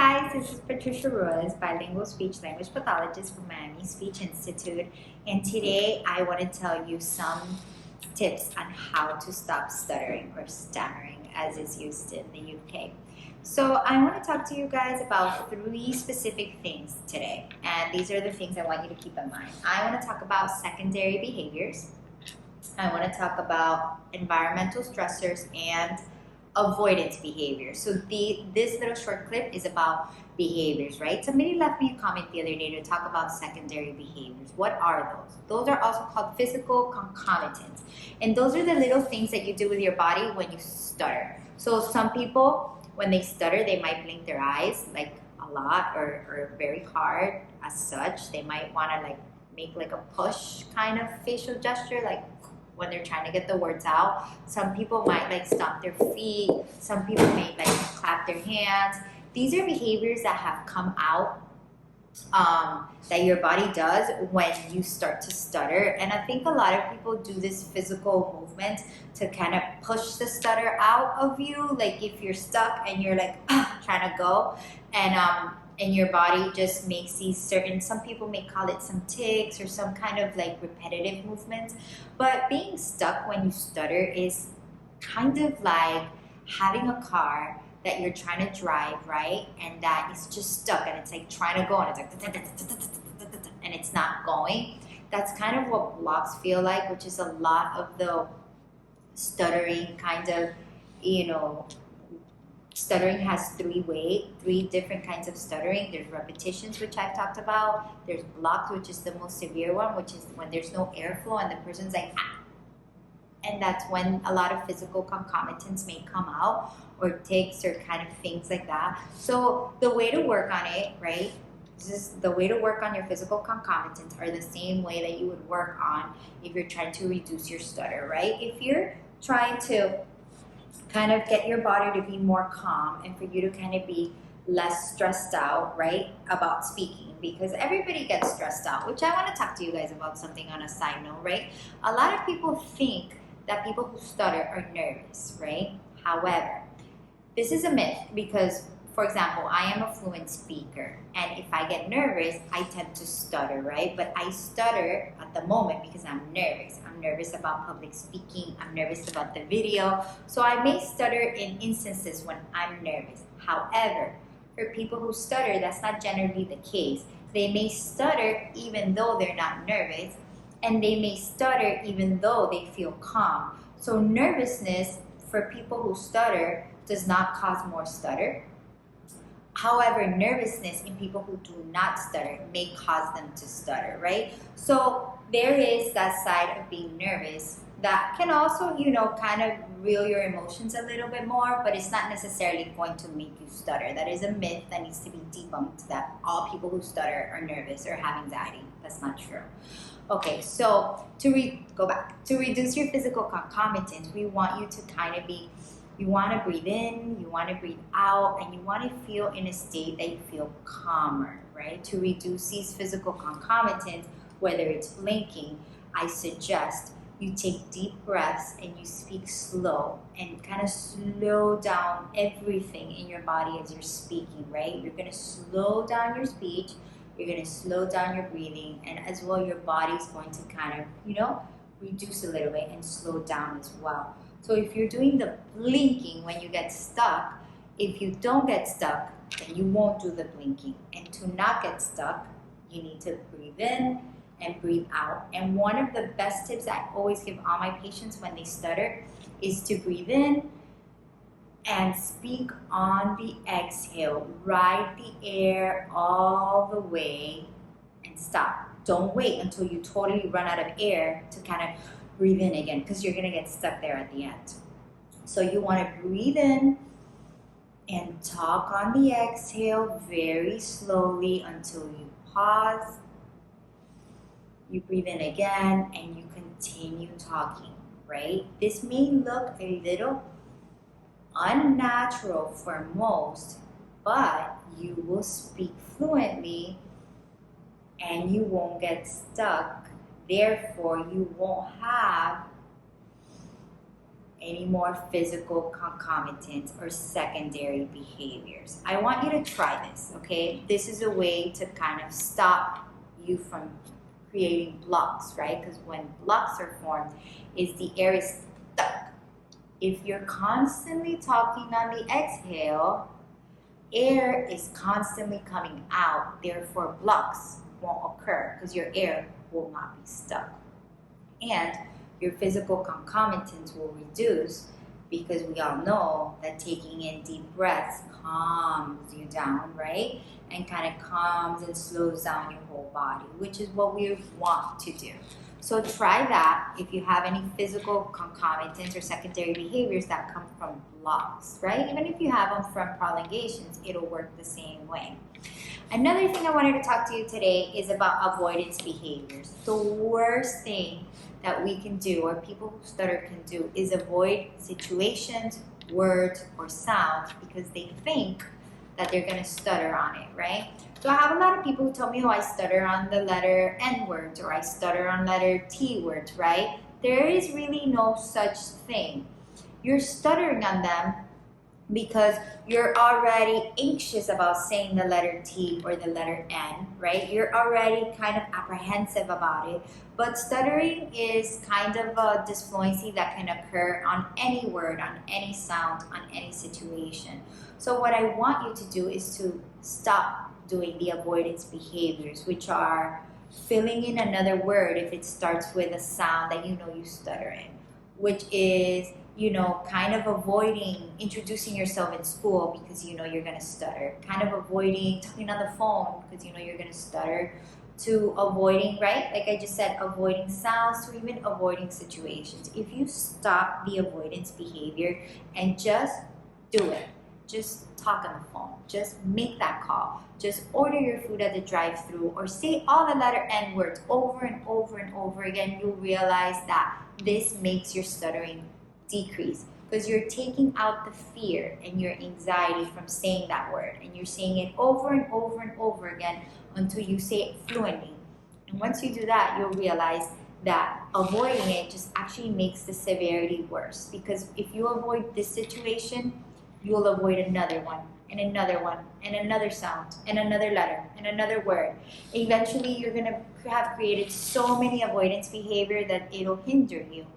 guys, this is Patricia Ruiz, bilingual speech language pathologist from Miami Speech Institute, and today I want to tell you some tips on how to stop stuttering or stammering as is used in the UK. So I want to talk to you guys about 3 specific things today, and these are the things I want you to keep in mind. I want to talk about secondary behaviors. I want to talk about environmental stressors and avoidance behavior. So this little short clip is about behaviors, right? Somebody left me a comment the other day to talk about secondary behaviors. What are those? Those are also called physical concomitants. And those are the little things that you do with your body when you stutter. So some people, when they stutter, they might blink their eyes like a lot or very hard as such. They might want to like make like a push kind of facial gesture, like when they're trying to get the words out. Some people might like stomp their feet. Some people may like clap their hands. These are behaviors that have come out that your body does when you start to stutter. And I think a lot of people do this physical movement to kind of push the stutter out of you. Like if you're stuck and you're like trying to go, and your body just makes these certain, some people may call it some tics or some kind of like repetitive movements. But being stuck when you stutter is kind of like having a car that you're trying to drive, right? And that is just stuck and it's like trying to go and it's like and it's not going. That's kind of what blocks feel like, which is a lot of the stuttering kind of, stuttering has 3 different kinds of stuttering. There's repetitions, which I've talked about. There's blocks, which is the most severe one, which is when there's no airflow and the person's like, ah. And that's when a lot of physical concomitants may come out, or tics or kind of things like that. So the way to work on it, right? The way to work on your physical concomitants are the same way that you would work on if you're trying to reduce your stutter, right? If you're trying to kind of get your body to be more calm and for you to kind of be less stressed out, right, about speaking, because everybody gets stressed out, which I want to talk to you guys about something on a side note, right? A lot of people think that people who stutter are nervous, right? However, this is a myth because, for example, I am a fluent speaker, and if I get nervous, I tend to stutter, right? But I stutter at the moment because I'm nervous. I'm nervous about public speaking. I'm nervous about the video. So I may stutter in instances when I'm nervous. However, for people who stutter, that's not generally the case. They may stutter even though they're not nervous, and they may stutter even though they feel calm. So nervousness for people who stutter does not cause more stutter. However, nervousness in people who do not stutter may cause them to stutter, right? So there is that side of being nervous that can also, kind of reel your emotions a little bit more, but it's not necessarily going to make you stutter. That is a myth that needs to be debunked, that all people who stutter are nervous or have anxiety. That's not true. Okay, so go back. To reduce your physical concomitants, we want you to kind of be, you want to breathe in, you want to breathe out, and you want to feel in a state that you feel calmer, right? To reduce these physical concomitants, whether it's blinking, I suggest you take deep breaths and you speak slow and kind of slow down everything in your body as you're speaking, right? You're going to slow down your speech, you're going to slow down your breathing, and as well your body's going to kind of, reduce a little bit and slow down as well. So if you're doing the blinking when you get stuck, if you don't get stuck, then you won't do the blinking. And to not get stuck, you need to breathe in and breathe out. And one of the best tips I always give all my patients when they stutter is to breathe in and speak on the exhale. Ride the air all the way and stop. Don't wait until you totally run out of air to kind of breathe in again, because you're going to get stuck there at the end. So you want to breathe in and talk on the exhale very slowly until you pause. You breathe in again and you continue talking, right? This may look a little unnatural for most, but you will speak fluently and you won't get stuck. Therefore, you won't have any more physical concomitant or secondary behaviors. I want you to try this, okay? This is a way to kind of stop you from creating blocks, right? Because when blocks are formed, is the air is stuck. If you're constantly talking on the exhale, air is constantly coming out, therefore blocks won't occur because your air will not be stuck. And your physical concomitants will reduce because we all know that taking in deep breaths calms you down, right? And kind of calms and slows down your whole body, which is what we want to do. So try that if you have any physical concomitants or secondary behaviors that come from blocks, right? Even if you have them from prolongations, it'll work the same way. Another thing I wanted to talk to you today is about avoidance behaviors. The worst thing that we can do, or people who stutter can do, is avoid situations, words, or sounds because they think that they're going to stutter on it, right? So I have a lot of people who tell me, oh, I stutter on the letter N words, or I stutter on letter T words, right? There is really no such thing. You're stuttering on them because you're already anxious about saying the letter T or the letter N, right? You're already kind of apprehensive about it. But stuttering is kind of a disfluency that can occur on any word, on any sound, on any situation. So what I want you to do is to stop doing the avoidance behaviors, which are filling in another word if it starts with a sound that you know you stutter in, which is, kind of avoiding introducing yourself in school because you know you're going to stutter, kind of avoiding talking on the phone because you know you're going to stutter, to avoiding, right? Like I just said, avoiding sounds, to even avoiding situations. If you stop the avoidance behavior and just do it, just talk on the phone, just make that call, just order your food at the drive-thru, or say all the letter N words over and over and over again, you'll realize that this makes your stuttering decrease because you're taking out the fear and your anxiety from saying that word, and you're saying it over and over and over again until you say it fluently. And once you do that, you'll realize that avoiding it just actually makes the severity worse, because if you avoid this situation, you'll avoid another one and another one and another sound and another letter and another word. Eventually, you're going to have created so many avoidance behavior that it'll hinder you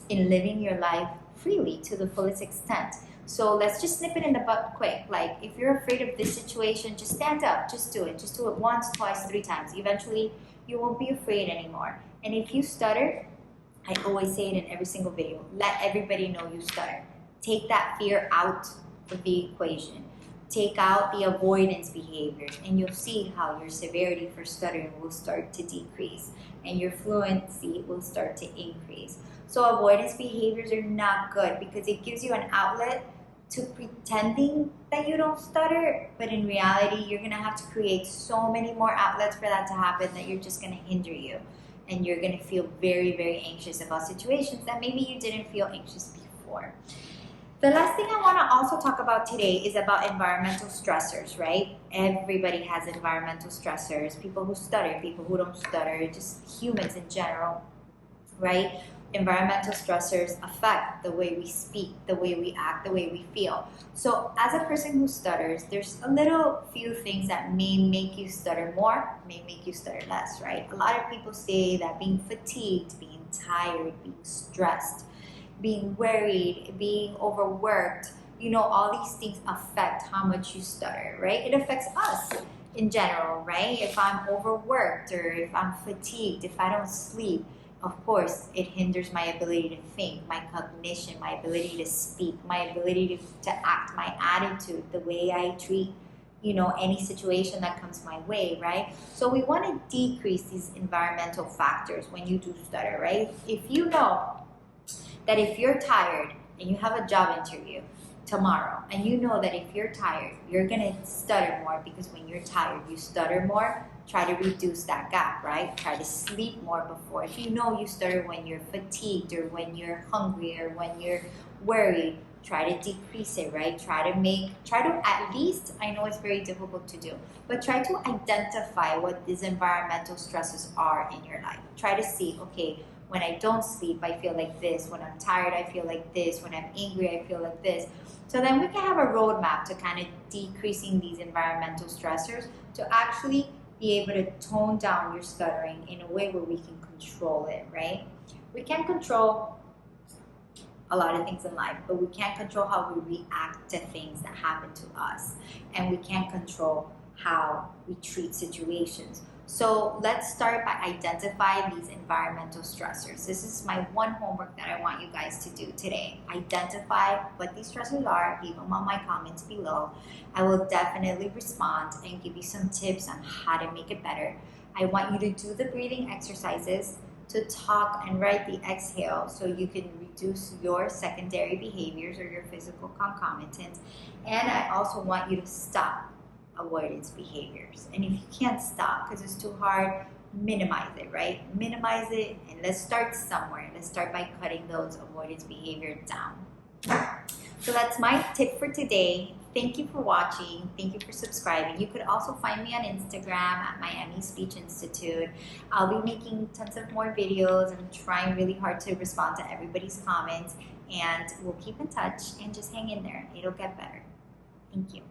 in living your life freely to the fullest extent. So let's just nip it in the butt quick. Like, if you're afraid of this situation, just stand up, just do it. Just do it once, twice, 3 times. Eventually, you won't be afraid anymore. And if you stutter, I always say it in every single video, let everybody know you stutter. Take that fear out of the equation. Take out the avoidance behaviors, and you'll see how your severity for stuttering will start to decrease and your fluency will start to increase. So avoidance behaviors are not good because it gives you an outlet to pretending that you don't stutter, but in reality, you're going to have to create so many more outlets for that to happen that you're just going to hinder you. And you're going to feel very, very anxious about situations that maybe you didn't feel anxious before. The last thing I want to also talk about today is about environmental stressors, right? Everybody has environmental stressors. People who stutter, people who don't stutter, just humans in general, right? Environmental stressors affect the way we speak, the way we act, the way we feel. So as a person who stutters, there's a little few things that may make you stutter more, may make you stutter less, right? A lot of people say that being fatigued, being tired, being stressed, being worried, being overworked, all these things affect how much you stutter, right? It affects us in general, right? If I'm overworked or if I'm fatigued, if I don't sleep, of course, it hinders my ability to think, my cognition, my ability to speak, my ability to act, my attitude, the way I treat, any situation that comes my way, right? So we want to decrease these environmental factors when you do stutter, right? If you know that if you're tired and you have a job interview tomorrow, and you know that if you're tired, you're going to stutter more because when you're tired, you stutter more, try to reduce that gap, right? Try to sleep more before. If you know you stutter when you're fatigued or when you're hungry or when you're worried, try to decrease it, right? Try to at least, I know it's very difficult to do, but try to identify what these environmental stresses are in your life. Try to see, okay, When I don't sleep, I feel like this. When I'm tired, I feel like this. When I'm angry, I feel like this. So then we can have a roadmap to kind of decreasing these environmental stressors to actually be able to tone down your stuttering in a way where we can control it, right? We can't control a lot of things in life, but we can't control how we react to things that happen to us. And we can't control how we treat situations. So let's start by identifying these environmental stressors. This is my one homework that I want you guys to do today. Identify what these stressors are, leave them on my comments below. I will definitely respond and give you some tips on how to make it better. I want you to do the breathing exercises, to talk and write the exhale so you can reduce your secondary behaviors or your physical concomitants. And I also want you to stop avoidance behaviors. And if you can't stop because it's too hard, minimize it, right? Minimize it, and let's start somewhere. Let's start by cutting those avoidance behaviors down. So that's my tip for today. Thank you for watching. Thank you for subscribing. You could also find me on Instagram at Miami Speech Institute. I'll be making tons of more videos. I'm trying really hard to respond to everybody's comments, and we'll keep in touch and just hang in there. It'll get better. Thank you.